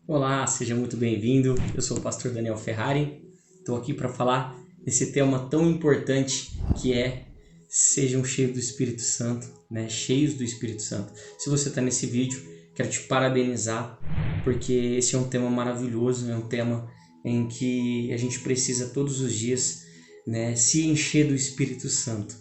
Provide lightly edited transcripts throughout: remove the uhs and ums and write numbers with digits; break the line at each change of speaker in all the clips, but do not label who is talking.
Olá, seja muito bem-vindo. Eu sou o pastor Daniel Ferrari. Estou aqui para falar desse tema tão importante que é sejam cheios do Espírito Santo, né? Cheios do Espírito Santo. Se você está nesse vídeo, quero te parabenizar, porque esse é um tema maravilhoso, é um tema em que a gente precisa todos os dias, né, se encher do Espírito Santo,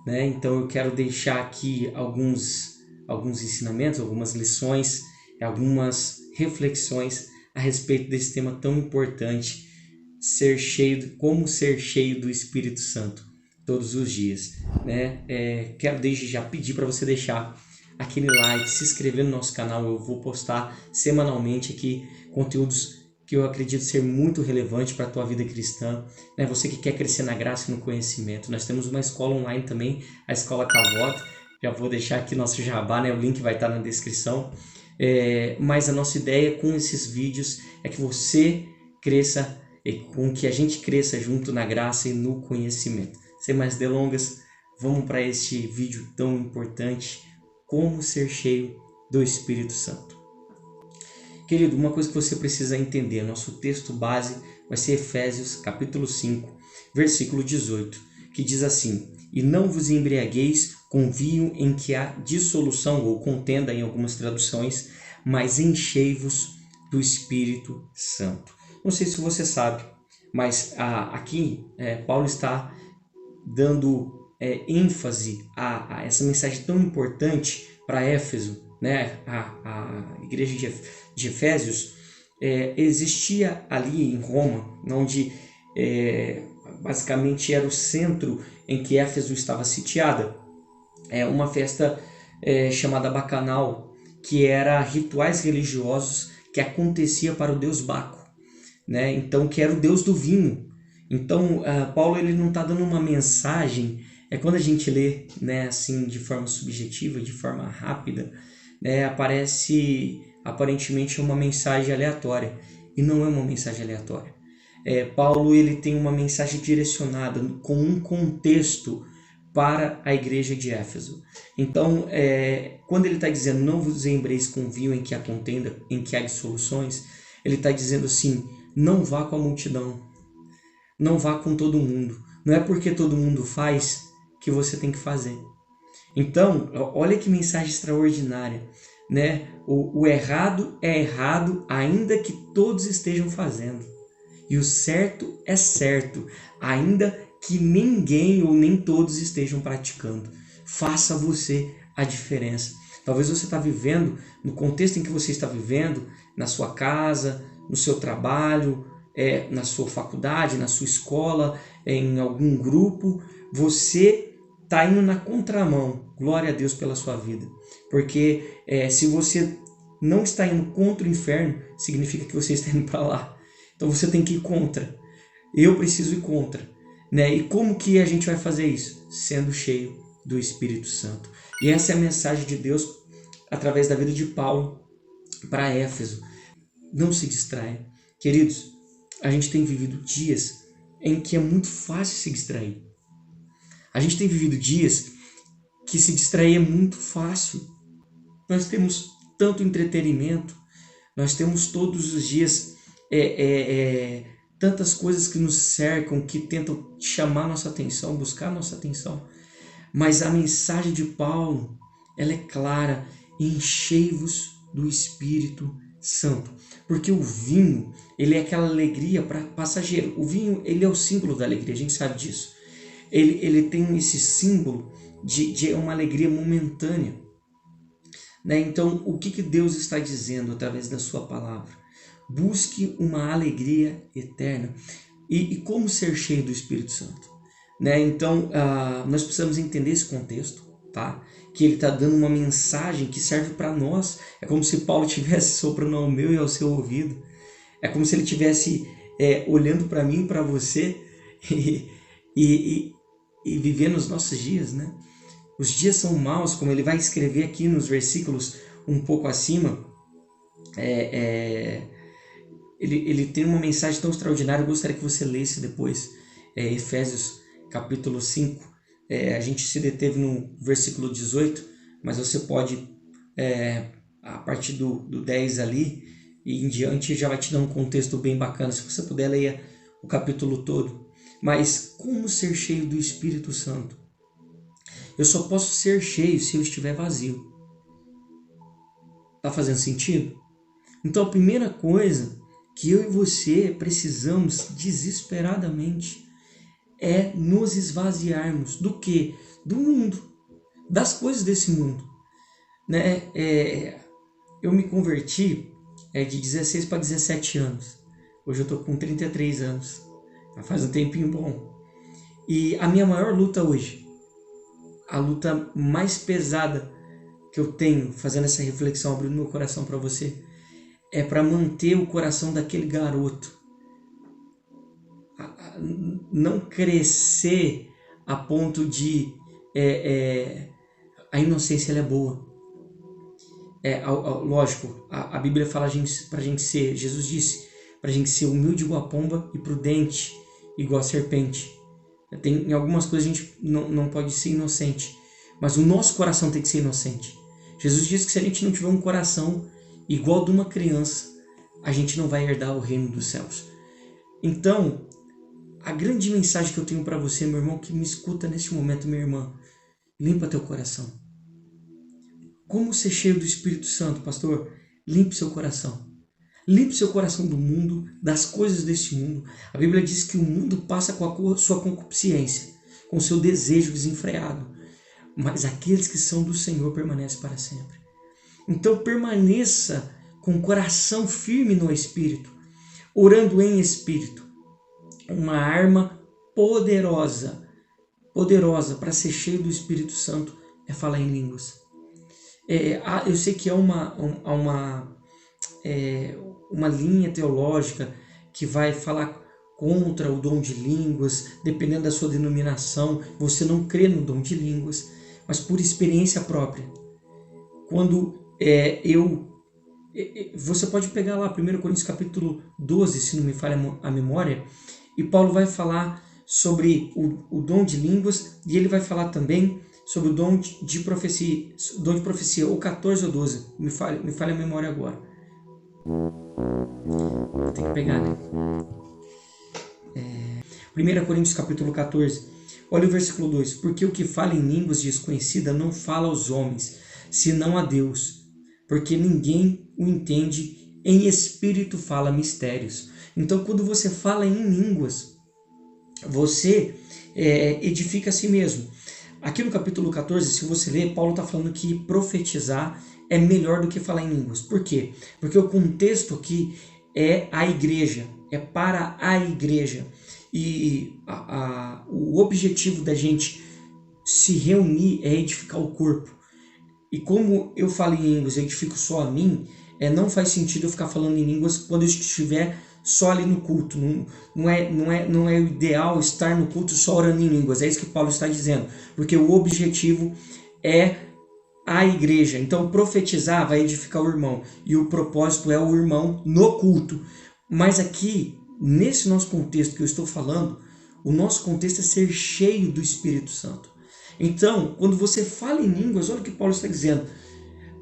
né? Então eu quero deixar aqui alguns ensinamentos, algumas lições, algumas reflexões a respeito desse tema tão importante, como ser cheio do Espírito Santo todos os dias, né? Quero desde já pedir para você deixar aquele like, se inscrever no nosso canal. Eu vou postar semanalmente aqui conteúdos que eu acredito ser muito relevante para a tua vida cristã, né? Você que quer crescer na graça e no conhecimento. Nós temos uma escola online também, a Escola Cavoto. Já vou deixar aqui nosso jabá, né? O link vai estar na descrição. Mas a nossa ideia com esses vídeos é que você cresça e com que a gente cresça junto na graça e no conhecimento. Sem mais delongas, vamos para este vídeo tão importante, como ser cheio do Espírito Santo. Querido, uma coisa que você precisa entender, nosso texto base vai ser Efésios capítulo 5, versículo 18, que diz assim: "E não vos embriagueis com vinho em que há dissolução", ou contenda em algumas traduções, "mas enchei-vos do Espírito Santo". Não sei se você sabe, mas aqui Paulo está dando ênfase a essa mensagem tão importante para Éfeso, né? A igreja de Efésios. Existia ali em Roma, onde basicamente era o centro em que Éfeso estava sitiada, uma festa chamada Bacanal, que era rituais religiosos que acontecia para o deus Baco, né? Então, que era o deus do vinho. Então, Paulo ele não está dando uma mensagem. Quando a gente lê, né, assim, de forma subjetiva, de forma rápida, né, aparece aparentemente uma mensagem aleatória, e não é uma mensagem aleatória. Paulo ele tem uma mensagem direcionada com um contexto para a igreja de Éfeso. Então, quando ele está dizendo não vos embreis com vinho em que há contenda, em que há dissoluções, ele está dizendo assim: não vá com a multidão, não vá com todo mundo. Não é porque todo mundo faz que você tem que fazer. Então, olha que mensagem extraordinária, né? O errado é errado ainda que todos estejam fazendo. E o certo é certo, ainda que ninguém ou nem todos estejam praticando. Faça você a diferença. Talvez você está vivendo, no contexto em que você está vivendo, na sua casa, no seu trabalho, na sua faculdade, na sua escola, em algum grupo, você está indo na contramão. Glória a Deus pela sua vida. Porque se você não está indo contra o inferno, significa que você está indo para lá. Então você tem que ir contra. Eu preciso ir contra, né? E como que a gente vai fazer isso? Sendo cheio do Espírito Santo. E essa é a mensagem de Deus através da vida de Paulo para Éfeso. Não se distraia. Queridos, a gente tem vivido dias em que é muito fácil se distrair. A gente tem vivido dias que se distrair é muito fácil. Nós temos tanto entretenimento, nós temos todos os dias tantas coisas que nos cercam, que tentam chamar nossa atenção, buscar nossa atenção. Mas a mensagem de Paulo, ela é clara: enchei-vos do Espírito Santo. Porque o vinho, ele é aquela alegria para passageiro. O vinho, ele é o símbolo da alegria, a gente sabe disso. Ele tem esse símbolo de uma alegria momentânea, né? Então, o que Deus está dizendo através da sua palavra? Busque uma alegria eterna. E como ser cheio do Espírito Santo? Né? Então, nós precisamos entender esse contexto, tá? Que ele está dando uma mensagem que serve para nós. É como se Paulo estivesse soprando ao meu e ao seu ouvido. É como se ele estivesse olhando para mim e para você e vivendo os nossos dias, né? Os dias são maus, como ele vai escrever aqui nos versículos um pouco acima. Ele tem uma mensagem tão extraordinária. Eu gostaria que você lesse depois Efésios capítulo 5. A gente se deteve no versículo 18, mas você pode, a partir do 10 ali, e em diante já vai te dar um contexto bem bacana. Se você puder, leia o capítulo todo. Mas como ser cheio do Espírito Santo? Eu só posso ser cheio se eu estiver vazio. Tá fazendo sentido? Então a primeira coisa que eu e você precisamos desesperadamente é nos esvaziarmos do quê? Do mundo, das coisas desse mundo. Né? Eu me converti de 16 para 17 anos. Hoje eu estou com 33 anos. Já faz um tempinho bom. E a minha maior luta hoje, a luta mais pesada que eu tenho, fazendo essa reflexão, abrindo meu coração para você, é para manter o coração daquele garoto. Não crescer a ponto de... a inocência ela é boa. Lógico, a Bíblia fala pra gente ser... Jesus disse pra gente ser humilde igual a pomba e prudente igual a serpente. Em algumas coisas a gente não pode ser inocente, mas o nosso coração tem que ser inocente. Jesus disse que se a gente não tiver um coração igual de uma criança, a gente não vai herdar o reino dos céus. Então, a grande mensagem que eu tenho para você, meu irmão, que me escuta neste momento, minha irmã, limpa teu coração. Como ser cheio do Espírito Santo, pastor? Limpe seu coração. Limpe seu coração do mundo, das coisas deste mundo. A Bíblia diz que o mundo passa com a sua concupiscência, com o seu desejo desenfreado. Mas aqueles que são do Senhor permanecem para sempre. Então permaneça com o coração firme no Espírito, orando em Espírito. Uma arma poderosa para ser cheio do Espírito Santo é falar em línguas. Eu sei que é uma linha teológica que vai falar contra o dom de línguas, dependendo da sua denominação, você não crê no dom de línguas, mas por experiência própria. Quando você pode pegar lá 1 Coríntios capítulo 12, se não me falha a memória, e Paulo vai falar sobre o dom de línguas, e ele vai falar também sobre o dom de profecia, ou 14 ou 12, me falha a memória agora. Vou ter que pegar, né? 1 Coríntios capítulo 14, olha o versículo 2. Porque o que fala em línguas desconhecidas não fala aos homens, senão a Deus, porque ninguém o entende, em espírito fala mistérios. Então quando você fala em línguas, você edifica a si mesmo. Aqui no capítulo 14, se você ler, Paulo está falando que profetizar é melhor do que falar em línguas. Por quê? Porque o contexto aqui é a igreja, é para a igreja. E o objetivo da gente se reunir é edificar o corpo. E como eu falo em línguas, eu edifico só a mim, não faz sentido eu ficar falando em línguas quando eu estiver só ali no culto. Não é o ideal estar no culto só orando em línguas. É isso que Paulo está dizendo. Porque o objetivo é a igreja. Então profetizar vai edificar o irmão. E o propósito é o irmão no culto. Mas aqui, nesse nosso contexto que eu estou falando, o nosso contexto é ser cheio do Espírito Santo. Então, quando você fala em línguas, olha o que Paulo está dizendo.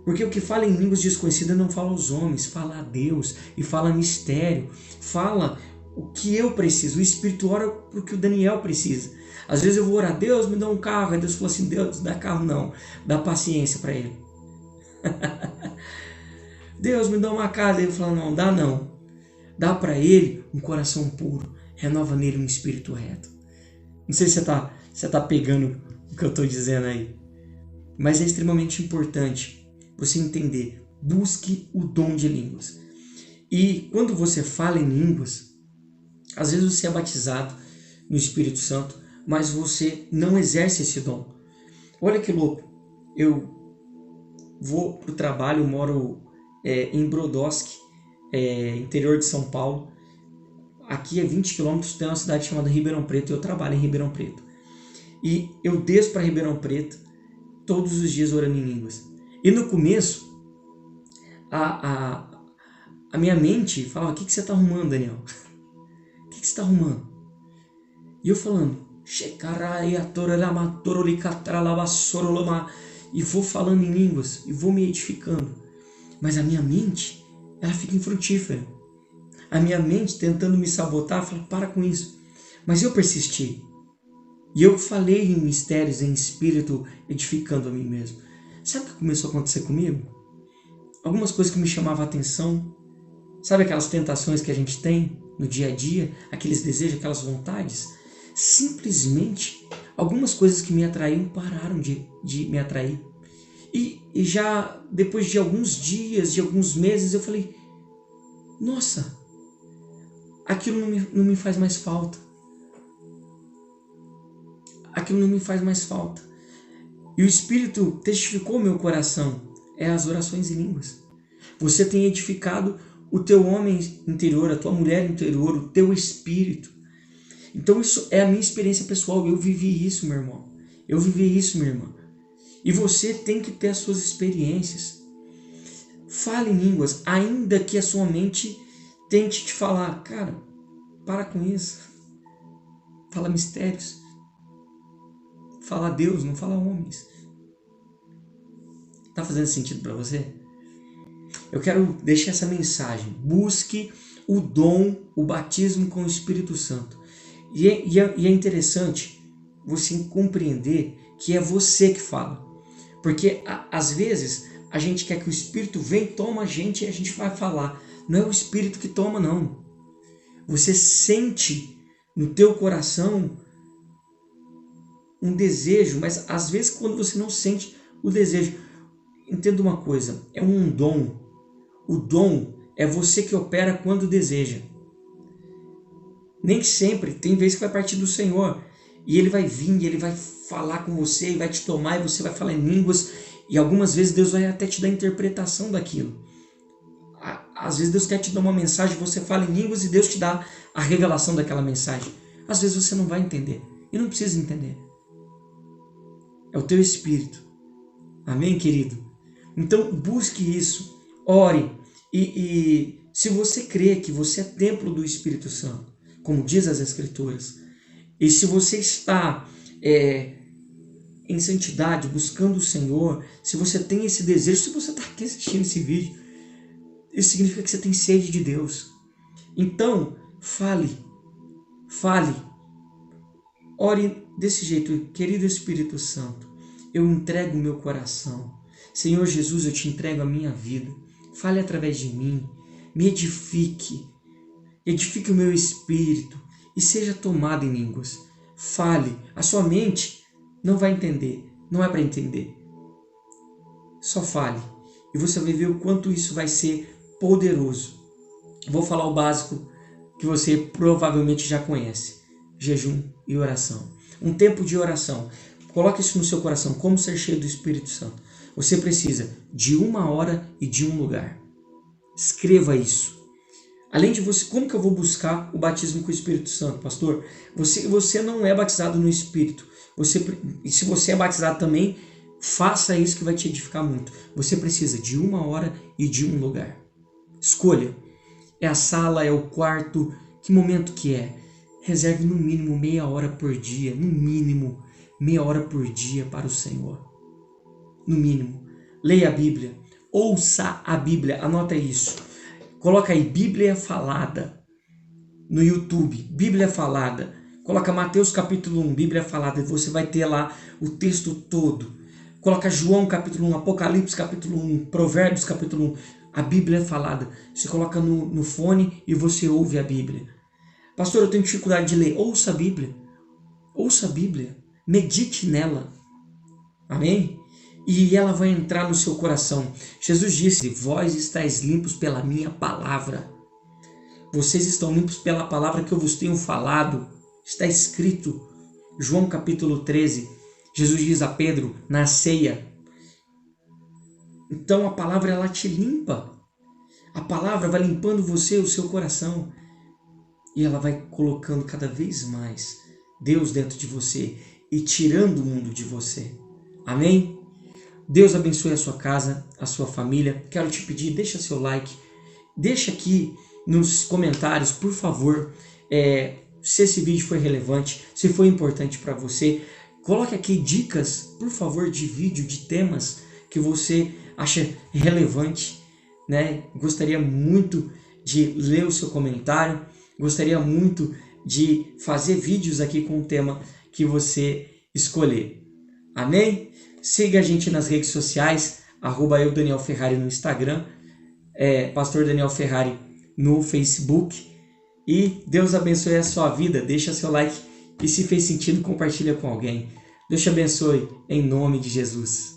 Porque o que fala em línguas desconhecidas não fala aos homens, fala a Deus e fala mistério. Fala o que eu preciso. O Espírito ora para o que o Daniel precisa. Às vezes eu vou orar, Deus me dá um carro. Aí Deus fala assim, Deus, dá carro não, dá paciência para ele. Deus me dá uma casa. Aí eu falo, não, dá não. Dá para ele um coração puro. Renova nele um espírito reto. Não sei se você tá pegando o que eu estou dizendo aí. Mas é extremamente importante você entender. Busque o dom de línguas. E quando você fala em línguas, às vezes você é batizado no Espírito Santo, mas você não exerce esse dom. Olha que louco. Eu vou para o trabalho, eu moro em Brodowski, interior de São Paulo. Aqui é 20 quilômetros, tem uma cidade chamada Ribeirão Preto, e eu trabalho em Ribeirão Preto. E eu desço para Ribeirão Preto todos os dias orando em línguas. E no começo, a minha mente falava, o que você está arrumando, Daniel? O que você está arrumando? E eu falando, e vou falando em línguas, e vou me edificando. Mas a minha mente, ela fica infrutífera. A minha mente tentando me sabotar, fala, para com isso. Mas eu persisti. E eu falei em mistérios, em espírito, edificando a mim mesmo. Sabe o que começou a acontecer comigo? Algumas coisas que me chamavam a atenção. Sabe aquelas tentações que a gente tem no dia a dia? Aqueles desejos, aquelas vontades? Simplesmente, algumas coisas que me atraíam pararam de me atrair. E já depois de alguns dias, de alguns meses, eu falei, nossa, aquilo não me faz mais falta. Aquilo não me faz mais falta. E o Espírito testificou meu coração. É as orações em línguas. Você tem edificado o teu homem interior, a tua mulher interior, o teu espírito. Então isso é a minha experiência pessoal. Eu vivi isso, meu irmão. Eu vivi isso, minha irmã. E você tem que ter as suas experiências. Fale em línguas, ainda que a sua mente tente te falar, cara, para com isso. Fala mistérios. Fala Deus, não fala homens. Tá fazendo sentido para você? Eu quero deixar essa mensagem. Busque o dom, o batismo com o Espírito Santo. E é interessante você compreender que é você que fala. Porque às vezes a gente quer que o Espírito venha, toma a gente e a gente vai falar. Não é o Espírito que toma, não. Você sente no teu coração um desejo, mas às vezes quando você não sente o desejo, entenda uma coisa, é um dom. O dom é você que opera quando deseja. Nem sempre, tem vezes que vai partir do Senhor. E Ele vai vir, e Ele vai falar com você, e vai te tomar, e você vai falar em línguas. E algumas vezes Deus vai até te dar a interpretação daquilo. Às vezes Deus quer te dar uma mensagem, você fala em línguas e Deus te dá a revelação daquela mensagem. Às vezes você não vai entender. E não precisa entender. É o teu espírito. Amém, querido? Então busque isso. Ore. E se você crê que você é templo do Espírito Santo, como diz as Escrituras, e se você está em santidade, buscando o Senhor, se você tem esse desejo, se você está aqui assistindo esse vídeo, isso significa que você tem sede de Deus. Então, fale. Ore desse jeito, querido Espírito Santo, eu entrego o meu coração. Senhor Jesus, eu te entrego a minha vida. Fale através de mim, me edifique o meu espírito e seja tomado em línguas. Fale, a sua mente não vai entender, não é para entender. Só fale e você vai ver o quanto isso vai ser poderoso. Vou falar o básico que você provavelmente já conhece: jejum e oração. Um tempo de oração. Coloque isso no seu coração, como ser cheio do Espírito Santo. Você precisa de 1 hora e de um lugar. Escreva isso. Além de você, como que eu vou buscar o batismo com o Espírito Santo, pastor? Você não é batizado no Espírito. E se você é batizado também, faça isso que vai te edificar muito. Você precisa de 1 hora e de um lugar. Escolha. É a sala, é o quarto, que momento que é? Reserve no mínimo meia hora por dia, no mínimo meia hora por dia para o Senhor. No mínimo. Leia a Bíblia. Ouça a Bíblia. Anota isso. Coloca aí Bíblia Falada no YouTube. Bíblia Falada. Coloca Mateus capítulo 1, Bíblia Falada. E você vai ter lá o texto todo. Coloca João capítulo 1, Apocalipse capítulo 1, Provérbios capítulo 1. A Bíblia Falada. Você coloca no fone e você ouve a Bíblia. Pastor, eu tenho dificuldade de ler. Ouça a Bíblia. Ouça a Bíblia. Medite nela. Amém? E ela vai entrar no seu coração. Jesus disse: vós estáis limpos pela minha palavra. Vocês estão limpos pela palavra que eu vos tenho falado. Está escrito. João capítulo 13. Jesus diz a Pedro na ceia. Então a palavra ela te limpa. A palavra vai limpando você, o seu coração. E ela vai colocando cada vez mais Deus dentro de você e tirando o mundo de você. Amém? Deus abençoe a sua casa, a sua família. Quero te pedir, deixa seu like. Deixa aqui nos comentários, por favor, se esse vídeo foi relevante, se foi importante para você. Coloque aqui dicas, por favor, de vídeo, de temas que você acha relevante. né? Gostaria muito de ler o seu comentário, gostaria muito de fazer vídeos aqui com o tema que você escolher. Amém? Siga a gente nas redes sociais, @eu Daniel Ferrari no Instagram, Pastor Daniel Ferrari no Facebook. E Deus abençoe a sua vida. Deixa seu like e se fez sentido, compartilha com alguém. Deus te abençoe em nome de Jesus.